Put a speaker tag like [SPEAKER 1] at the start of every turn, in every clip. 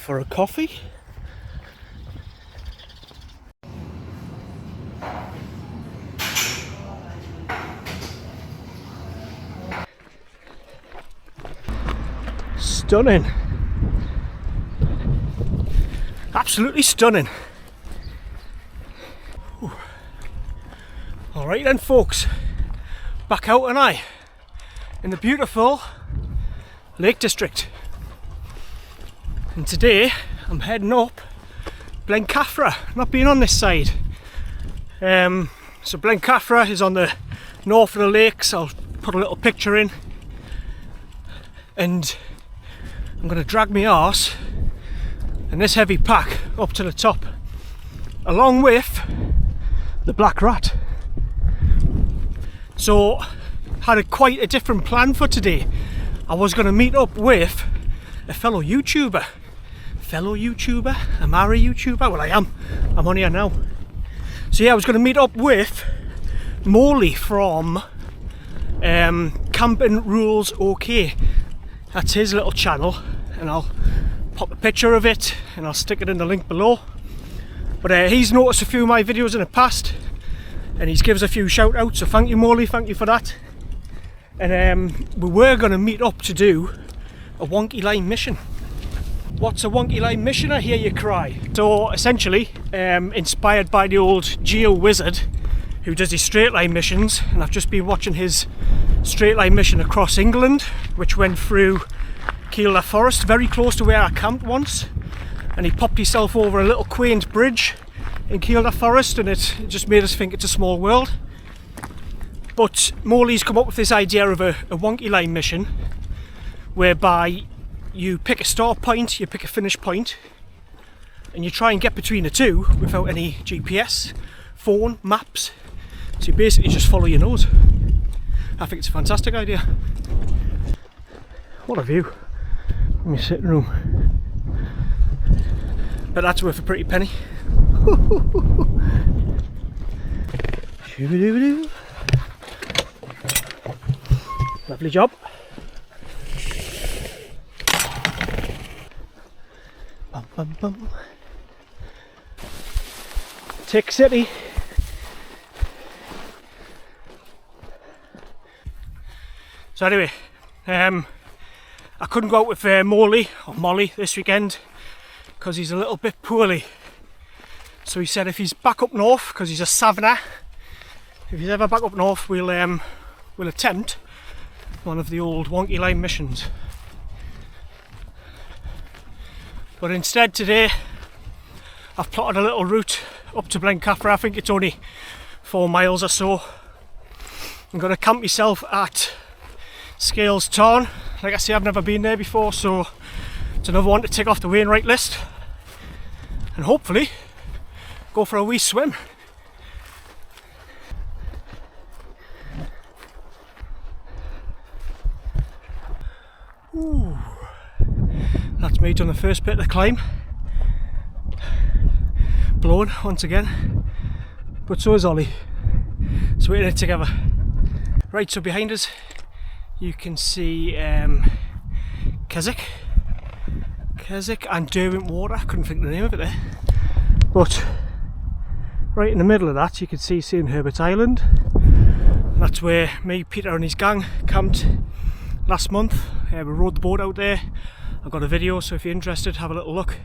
[SPEAKER 1] for a coffee. Stunning. Absolutely stunning. Alright then folks, back out and I in the beautiful Lake District. And today I'm heading up Blencathra, not being on this side. So Blencathra is on the north of the lakes. I'll put a little picture in. And I'm going to drag my arse and this heavy pack up to the top, along with the black rat. So had quite a different plan for today. I was going to meet up with a fellow YouTuber. Am I a YouTuber? Well, I am. I'm on here now. So yeah, I was going to meet up with Morley from Camping Rules OK. That's his little channel, and I'll pop a picture of it and I'll stick it in the link below. But he's noticed a few of my videos in the past and he's given us a few shout outs, so thank you Morley, thank you for that. And we were going to meet up to do a wonky line mission. What's a wonky line mission, I hear you cry? So essentially, inspired by the old Geo Wizard who does his straight line missions, and I've just been watching his straight line mission across England, which went through Kielder Forest, very close to where I camped once, and he popped himself over a little quaint bridge in Kielder Forest, and it just made us think it's a small world. But Morley's come up with this idea of a wonky line mission, whereby you pick a start point, you pick a finish point, and you try and get between the two without any GPS, phone, maps. So you basically just follow your nose. I think it's a fantastic idea. What a view from your sitting room. But that's worth a pretty penny. Shoo-ba-doo-ba-doo. Lovely job. Bum, bum, bum. Tick City. So anyway, I couldn't go out with Morley or Molly this weekend because he's a little bit poorly. So he said if he's back up north, because he's a Savanna, if he's ever back up north, we'll attempt one of the old wonky line missions. But instead today, I've plotted a little route up to Blencathra. I think it's only 4 miles or so. I'm going to camp myself at Scales Tarn. Like I say, I've never been there before, so it's another one to tick off the Wainwright list, and hopefully go for a wee swim. Ooh. That's me done the first bit of the climb. Blowing once again, but so is Ollie. So we're in it together. Right, so behind us you can see Keswick and Derwent Water. I couldn't think of the name of it there. But right in the middle of that you can see St Herbert Island. That's where me, Peter and his gang camped last month. We rode the boat out there. I've got a video, so if you're interested, have a little look.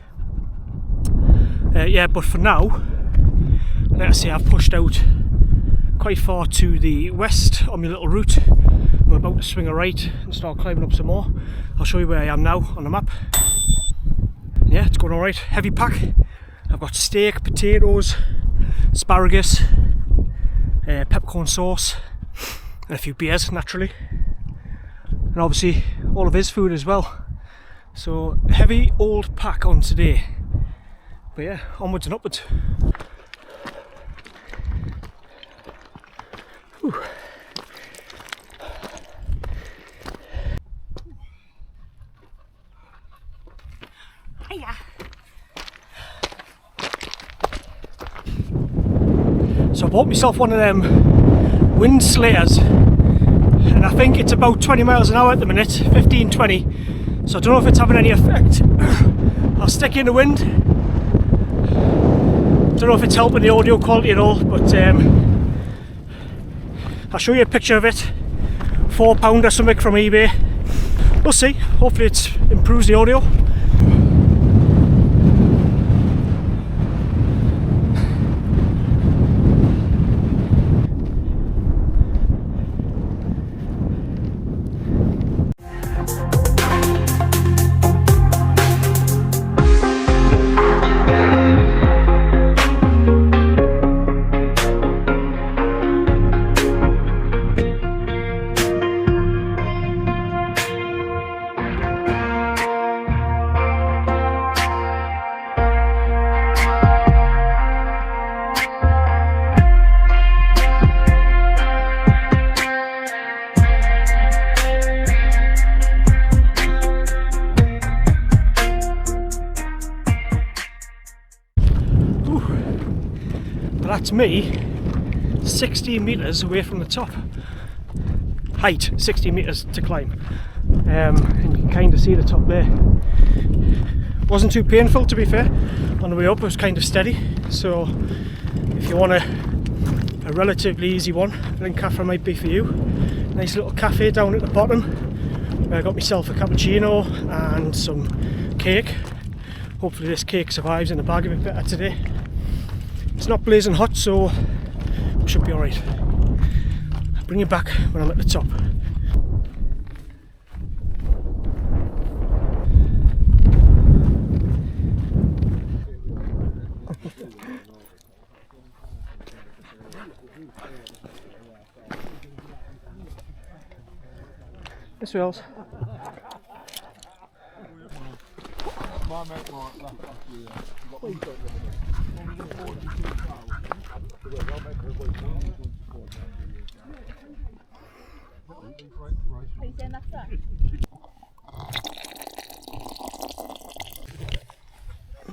[SPEAKER 1] Yeah, but for now, like I say, I've pushed out quite far to the west on my little route. I'm about to swing a right and start climbing up some more. I'll show you where I am now on the map. Yeah, it's going alright. Heavy pack. I've got steak, potatoes, asparagus, peppercorn sauce, and a few beers, naturally. And obviously all of his food as well. So heavy old pack on today. But yeah, onwards and upwards. Whew. Hiya. So I bought myself one of them wind slayers, and I think it's about 20 miles an hour at the minute, 15-20. So I don't know if it's having any effect I'll stick in the wind. Don't know if it's helping the audio quality at all, but I'll show you a picture of it. £4 or something from eBay. We'll see. Hopefully it improves the audio. That's me 16 metres away from the top. Height 60 metres to climb, and you can kind of see the top there. Wasn't too painful, to be fair. On the way up it was kind of steady, so if you want a relatively easy one, Blencathra might be for you. Nice little cafe down at the bottom where I got myself a cappuccino and some cake. Hopefully this cake survives in the bag a bit better today. It's not blazing hot, so we should be alright. I'll bring you back when I'm at the top. This Wells.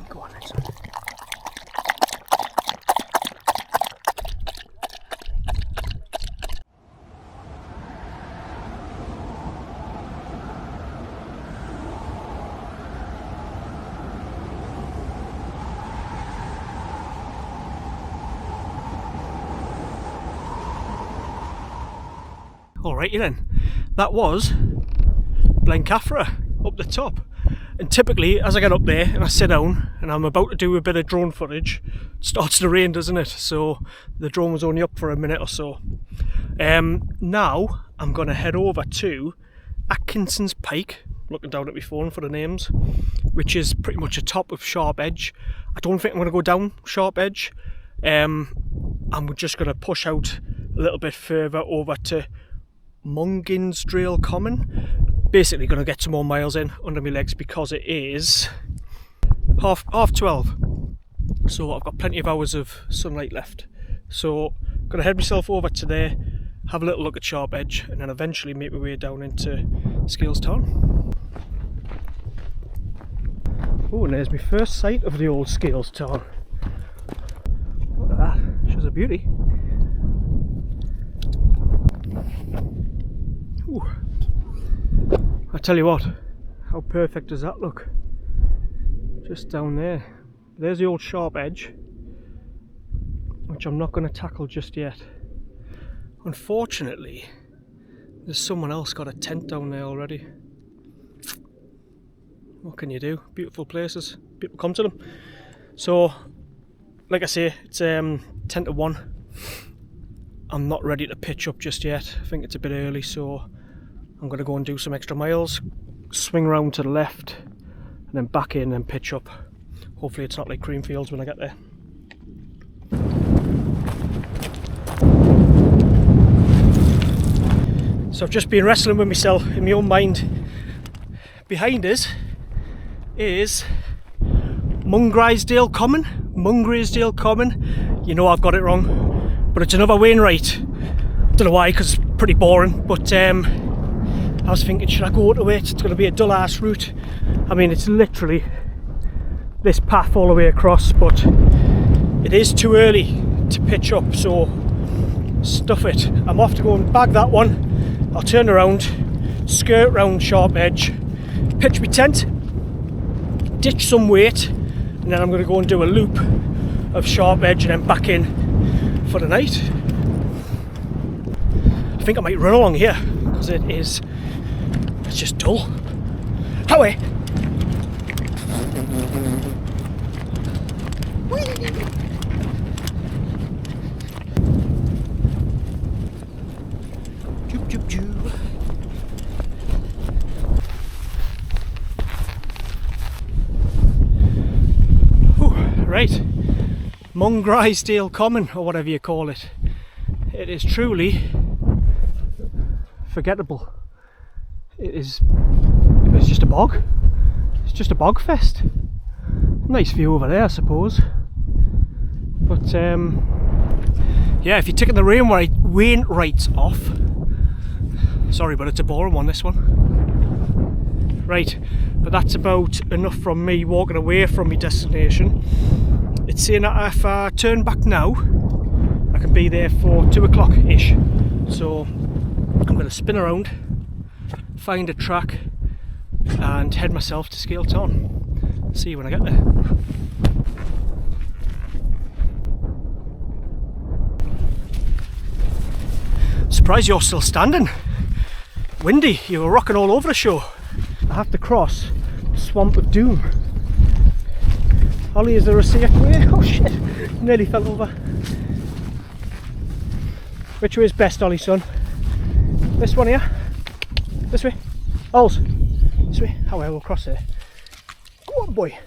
[SPEAKER 1] Go on, then, son. Alrighty then, that was Blencathra up the top. And typically as I get up there and I sit down and I'm about to do a bit of drone footage, it starts to rain, doesn't it? So the drone was only up for a minute or so. Now I'm going to head over to Atkinson's Pike, looking down at my phone for the names, which is pretty much a top of Sharp Edge. I don't think I'm going to go down Sharp Edge. I'm just going to push out a little bit further over to Munginsdale Common. Basically going to get some more miles in under my legs because it is half 12, so I've got plenty of hours of sunlight left. So I'm going to head myself over to there, have a little look at Sharp Edge, and then eventually make my way down into Tarn. Oh, and there's my first sight of the old Tarn. Look at that, she's a beauty. Ooh. I tell you what, how perfect does that look? Just down there. There's the old Sharp Edge, which I'm not going to tackle just yet. Unfortunately, there's someone else got a tent down there already. What can you do? Beautiful places, people come to them. So, like I say, it's 10 to 1. I'm not ready to pitch up just yet. I think it's a bit early, so I'm going to go and do some extra miles, swing round to the left, and then back in and pitch up. Hopefully it's not like Creamfields when I get there. So I've just been wrestling with myself in my own mind. Behind us is Mungraysdale Common. You know I've got it wrong, but it's another Wainwright. Don't know why, because it's pretty boring, but I was thinking, should I go to it? It's going to be a dull ass route. I mean, it's literally this path all the way across, but it is too early to pitch up, so stuff it. I'm off to go and bag that one. I'll turn around, skirt round Sharp Edge, pitch my tent, ditch some weight, and then I'm going to go and do a loop of Sharp Edge and then back in for the night. I think I might run along here because it's just dull. Howie! Right, Mungrisdale Common, or whatever you call it. It is truly forgettable. It's just a bog. It's just a bog fest. Nice view over there, I suppose. But yeah, if you're taking the rain rights off, sorry, but it's a boring one, this one. Right, but that's about enough from me walking away from my destination. It's saying that if I turn back now, I can be there for 2 o'clock ish. So I'm going to spin around, find a track, and head myself to Scale Tarn. See you when I get there. Surprised you're still standing. Windy, you were rocking all over the show. I have to cross Swamp of Doom. Ollie, is there a safe way? Oh shit, nearly fell over. Which way is best, Ollie, son? This one here? This way? Ols? This way? Oh well, we'll cross there. Go on, boy.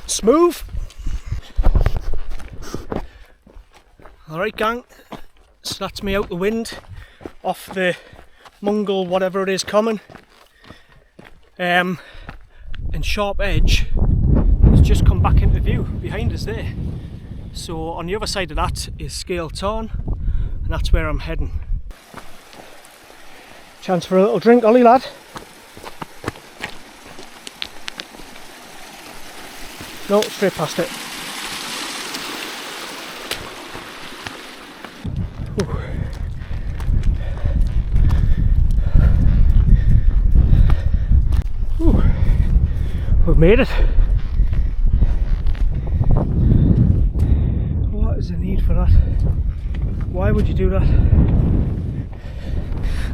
[SPEAKER 1] Smooth. Alright, gang. So that's me out the wind, off the Mungle, whatever it is, common. And Sharp Edge has just come back into view behind us there. So on the other side of that is Scale Tarn, and that's where I'm heading. Chance for a little drink, Ollie lad. No, straight past it. Ooh. Ooh. We've made it. What is the need for that? Why would you do that?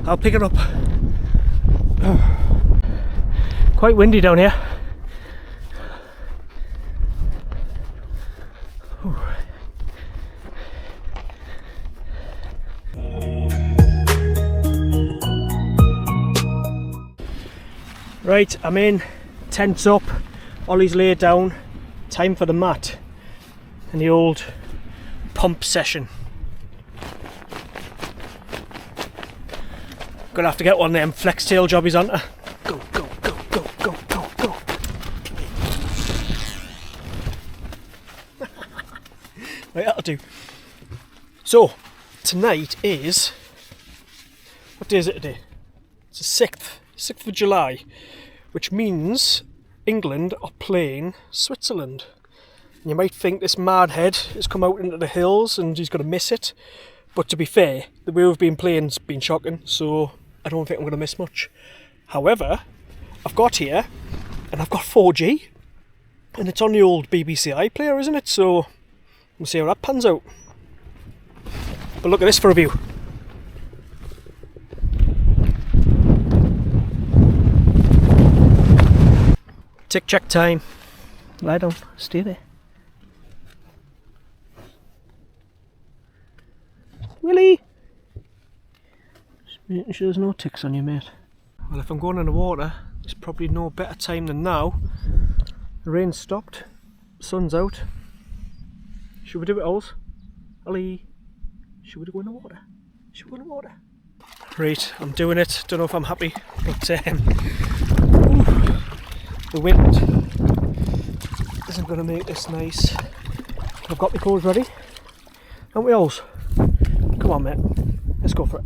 [SPEAKER 1] I'll pick it up. Quite windy down here. Right, I'm in, tents up, Ollie's laid down, time for the mat and the old pump session. Gonna have to get one of them flex tail jobbies onto. Go, go, go, go, go, go, go. Right, that'll do. So, tonight is, what day is it today? It's the 6th of July, which means England are playing Switzerland. And you might think this madhead has come out into the hills and he's going to miss it, but to be fair, the way we've been playing's been shocking, so I don't think I'm going to miss much. However, I've got here and I've got 4G, and it's on the old BBC iPlayer, isn't it? So we'll see how that pans out. But look at this for a view. Tick check time. Lie down, stay there. Willie! Just making sure there's no ticks on you, mate. Well, if I'm going in the water, there's probably no better time than now. The rain's stopped, the sun's out. Should we do it, Ols? Ollie? Should we go in the water? Should we go in the water? Right, I'm doing it. Don't know if I'm happy, but the wind isn't going to make this nice. I've got my clothes ready, haven't we, Ols? Come on, mate, let's go for it.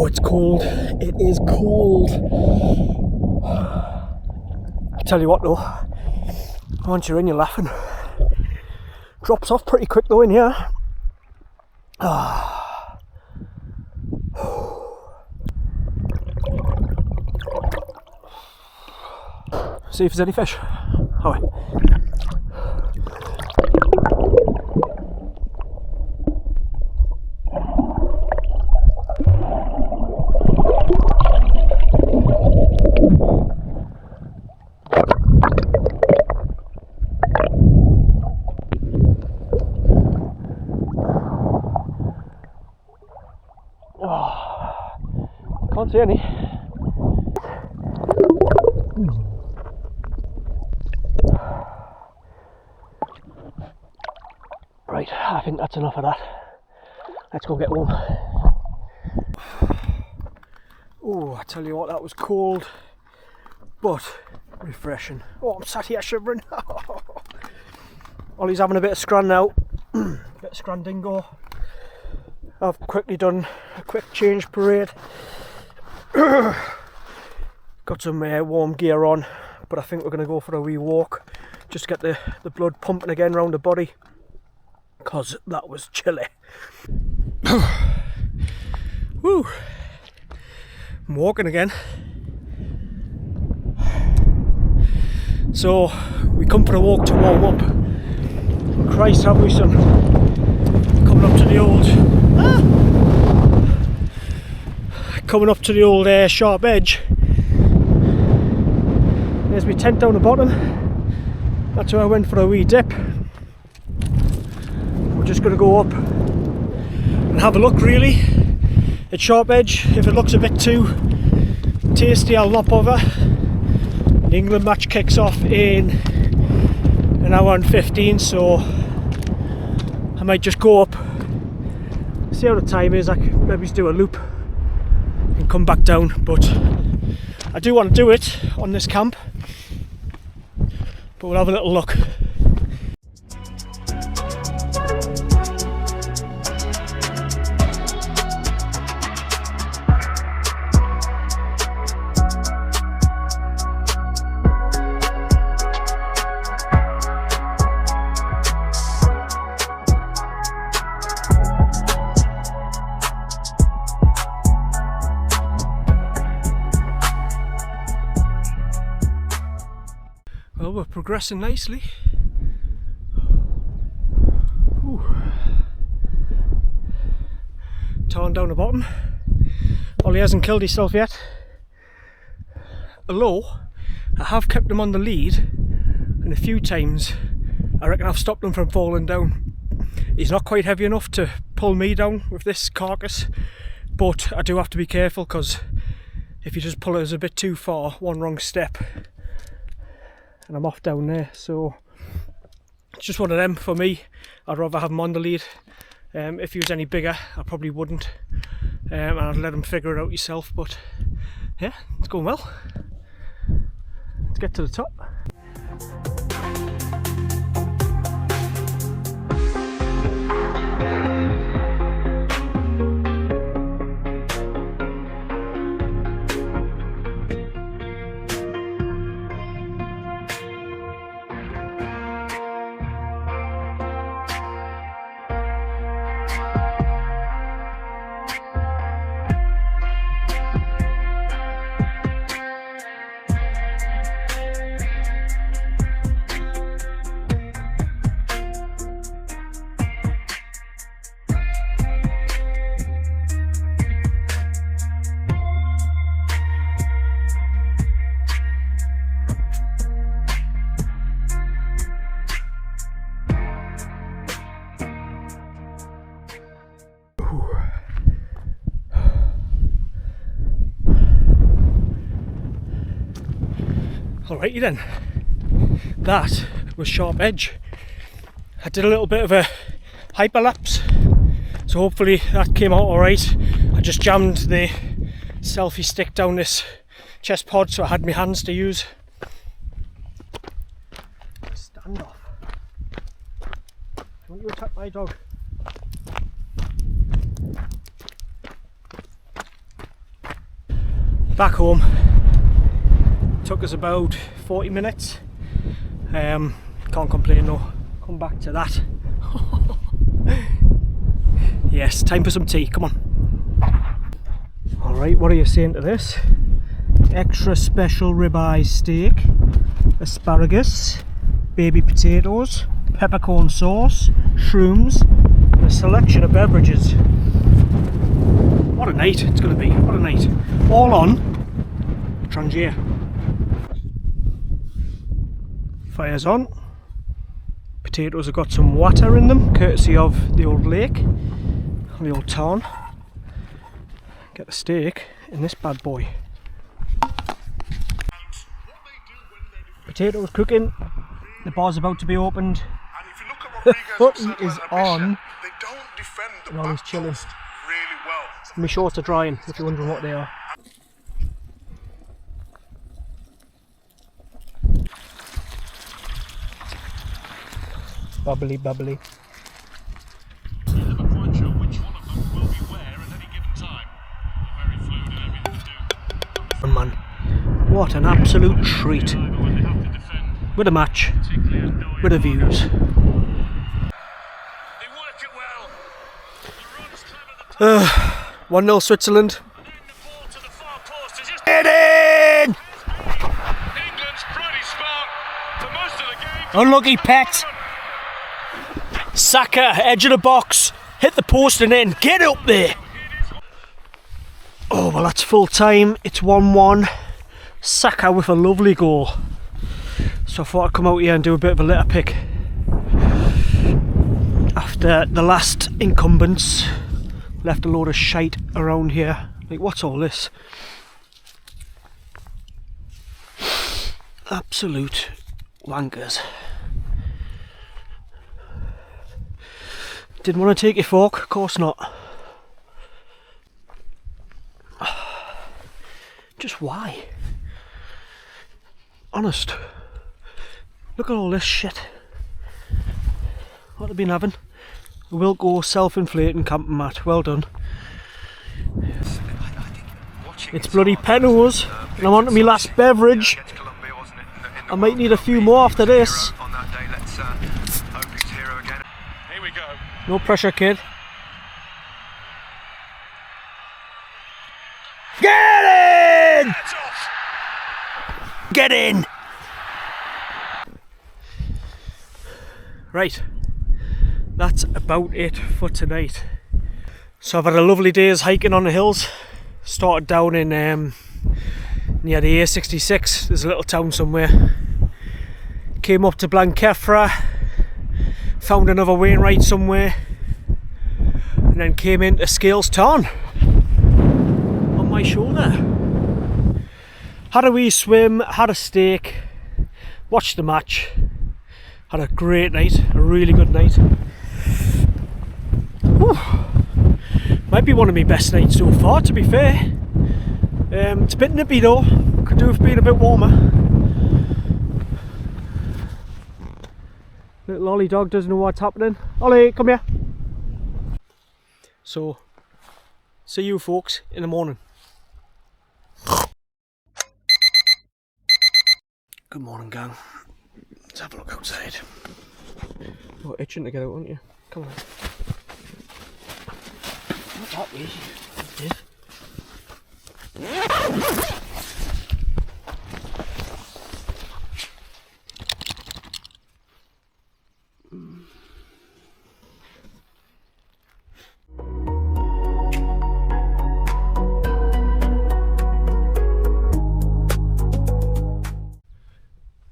[SPEAKER 1] Oh, it's cold. It is cold. I tell you what though, once you're in, you're laughing. Drops off pretty quick though in here. See if there's any fish. Oh, wait. Can't see any. Right, I think that's enough of that. Let's go get home. Oh, I tell you what, that was cold, but refreshing. Oh, I'm sat here shivering. Ollie's having a bit of scran now. Bit of scran dingo. I've quickly done a quick change parade. Got some warm gear on, but I think we're going to go for a wee walk just to get the blood pumping again round the body, because that was chilly. Woo! I'm walking again. So we come for a walk to warm up. Christ, have we, son? Coming up to the old sharp edge. There's my tent down the bottom. That's where I went for a wee dip. We're just going to go up and have a look really at sharp edge. If it looks a bit too tasty, I'll not bother. The England match kicks off in an hour and 15, so I might just go up, see how the time is. I could maybe just do a loop and come back down, but I do want to do it on this camp, but we'll have a little look. Well, we're progressing nicely. Ooh. Tarn down the bottom. Ollie hasn't killed himself yet. Although I have kept him on the lead, and a few times I reckon I've stopped him from falling down. He's not quite heavy enough to pull me down with this carcass, but I do have to be careful, because if you just pull us a bit too far, one wrong step and I'm off down there. So it's just one of them for me. I'd rather have him on the lead. If he was any bigger, I probably wouldn't, and I'd let him figure it out yourself. But yeah, it's going well. Let's get to the top. Alrighty then, that was sharp edge. I did a little bit of a hyperlapse, so hopefully that came out alright. I just jammed the selfie stick down this chest pod, so I had my hands to use. Stand off. Don't you attack my dog. Back home. Took us about 40 minutes. Can't complain though. Come back to that. Yes, time for some tea, come on. Alright, what are you saying to this? Extra special ribeye steak, asparagus, baby potatoes, peppercorn sauce, shrooms, and a selection of beverages. What a night it's going to be, what a night. All on trangia. Fire's on. Potatoes have got some water in them, courtesy of the old lake, the old Tarn. Get the steak in this bad boy. Potatoes cooking, the bar's about to be opened, the footy is on, and all is chilling. My shorts are drying, if you're wondering what they are. Bubbly, bubbly.
[SPEAKER 2] Never quite sure which one of them will be where at any given time. Very fluid in everything they do.
[SPEAKER 1] Man, what an absolute treat. With a match, with the views. 1-0 Switzerland. Get in! Unlucky pet. Saka, edge of the box, hit the post and in. Get up there! Oh, well, that's full time. It's 1-1. Saka with a lovely goal. So I thought I'd come out here and do a bit of a litter pick. After the last incumbents left a load of shite around here. Like, what's all this? Absolute wankers. Didn't want to take your fork, of course not. Just why? Honest. Look at all this shit. What have they been having? A Wilco self-inflating camping mat. Well done. It's bloody Pennos, and I'm on to my last beverage. I might need a few more after this. No pressure, kid. Get in! Get in! Right, that's about it for tonight. So I've had a lovely day's hiking on the hills. Started down in near the A66. There's a little town somewhere. Came up to Blencathra. Found another Wainwright somewhere, and then came into Tarn on my shoulder. Had a wee swim, had a steak, watched the match, had a great night, a really good night. Whew. Might be one of my best nights so far, to be fair. It's a bit nippy though, could do with being a bit warmer. Little Ollie dog doesn't know what's happening. Ollie, come here. So, see you folks in the morning. Good morning, gang. Let's have a look outside. You're itching to get out, aren't you? Come on. Not that way.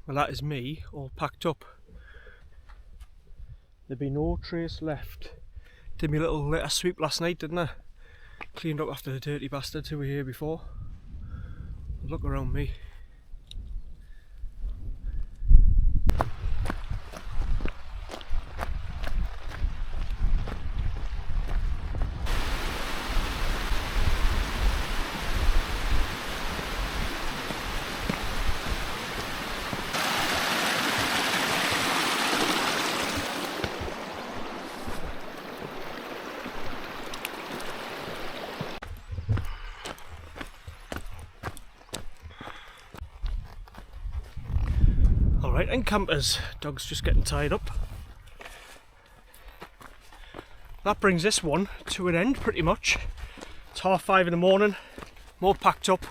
[SPEAKER 1] Well, that is me all packed up. There'd be no trace left. Did me little litter sweep last night, didn't I? Cleaned up after the dirty bastards who were here before. Look around me. Right then, campers, dog's just getting tied up. That brings this one to an end pretty much. It's 5:30 in the morning, I'm all packed up,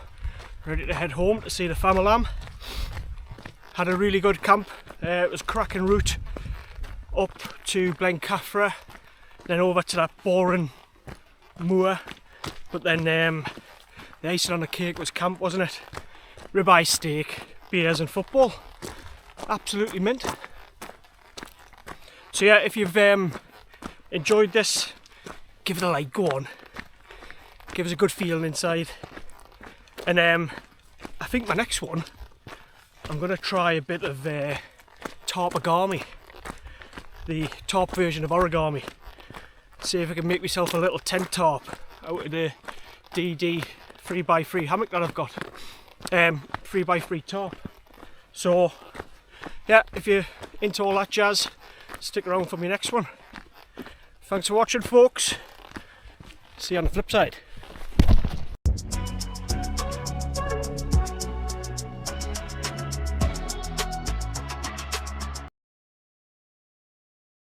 [SPEAKER 1] ready to head home to see the family lamb. Had a really good camp. It was cracking route up to Blencathra, then over to that boring moor, but then the icing on the cake was camp, wasn't it? Ribeye steak, beers and football. Absolutely mint. So yeah, if you've enjoyed this, give it a like, go on. Give us a good feeling inside. And I think my next one, I'm going to try a bit of tarpagami, the tarp version of origami. See if I can make myself a little tent tarp out of the DD 3x3 hammock that I've got. 3x3 tarp. So yeah, if you're into all that jazz, stick around for my next one. Thanks for watching, folks. See you on the flip side.